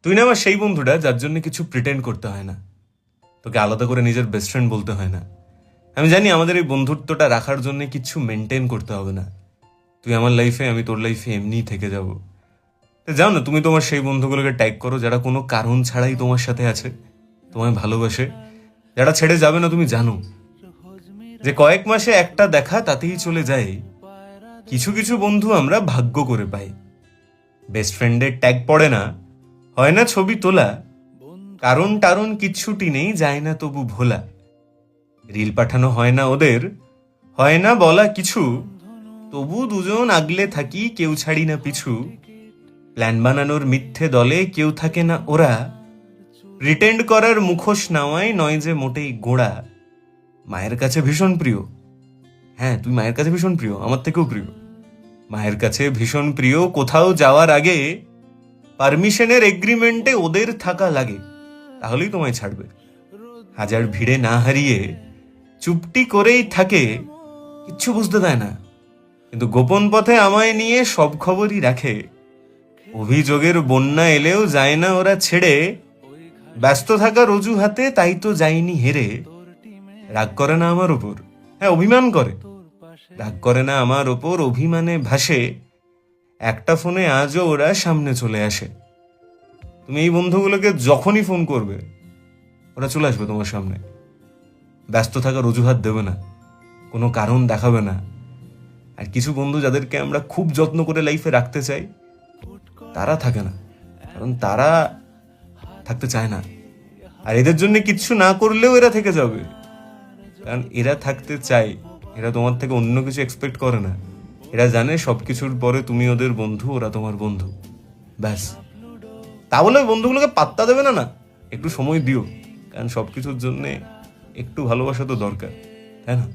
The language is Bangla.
তুই না আমার সেই বন্ধুটা যার জন্য কিছু প্রিটেন্ড করতে হয় না, তোকে আলাদা করে নিজের বেস্ট ফ্রেন্ড বলতে হয় না। আমি জানি আমাদের এই বন্ধুত্বটা রাখার জন্য কিছু মেনটেন করতে হবে না। তুই আমার লাইফে, আমি তোর লাইফে এমনিই থেকে যাব। যাও না, তুমি তোমার সেই বন্ধুগুলোকে ট্যাগ করো যারা কোনো কারণ ছাড়াই তোমার সাথে আছে, তোমায় ভালোবাসে, যারা ছেড়ে যাবে না। তুমি জানো যে কয়েক মাসে একটা দেখা তাতেই চলে যায়। কিছু কিছু বন্ধু আমরা ভাগ্য করে পাই। বেস্ট ফ্রেন্ডের ট্যাগ পড়ে না, হয় না ছবি তোলা, কারণ টারণ কিচ্ছুটি নেই, যায় না তবু ভোলা। রিল পাঠানো হয় না ওদের, হয় না বলা কিছু, তবু দুজন আগলে থাকি, কেউ ছাড়ি না পিছু। প্ল্যান বানানোর মিথ্যে দলে কেউ থাকে না ওরা, প্রিটেন্ড করার মুখোশ নেওয়াই নয় যে মোটেই গোড়া। মায়ের কাছে ভীষণ প্রিয়, হ্যাঁ তুই মায়ের কাছে ভীষণ প্রিয়, আমার থেকেও প্রিয়। মায়ের কাছে ভীষণ প্রিয়, কোথাও যাওয়ার আগে পারমিশনের এগ্রিমেন্টে ওদের থাকা লাগে, তাহলেই তোমায় ছাড়বে। হাজার ভিড়ে না হারিয়ে চুপটি করেই থাকে, কিচ্ছু বুঝতে দেয় না, কিন্তু গোপন পথে আমায় নিয়ে সব খবরই রাখে। অভিযোগের বন্যা এলেও যায় না ওরা ছেড়ে, ব্যস্ত থাকার অজুহাতে তাই তো যায়নি হেরে। রাগ করে না আমার ওপর, হ্যাঁ অভিমান করে, রাগ করে না আমার ওপর, অভিমানে ভাসে। একটা ফোনে আজও ওরা সামনে চলে আসে। তুমি এই বন্ধুগুলোকে যখনই ফোন করবে ওরা চলে আসবে তোমার সামনে। ব্যস্ত থাকার অজুহাত দেবে না, কোনো কারণ দেখাবে না। আর কিছু বন্ধু যাদেরকে আমরা খুব যত্ন করে লাইফে রাখতে চাই, তারা থাকে না, কারণ তারা থাকতে চায় না। আর এদের জন্য কিচ্ছু না করলেও এরা থেকে যাবে, কারণ এরা থাকতে চায়। এরা তোমার থেকে অন্য কিছু এক্সপেক্ট করে না। এরা জানে সবকিছুর পরে তুমি ওদের বন্ধু, ওরা তোমার বন্ধু, ব্যাস। তা বলে বন্ধুগুলোকে পাত্তা দেবে না, না একটু সময় দিও, কারণ সবকিছুর জন্যে একটু ভালোবাসা তো দরকার, তাই না?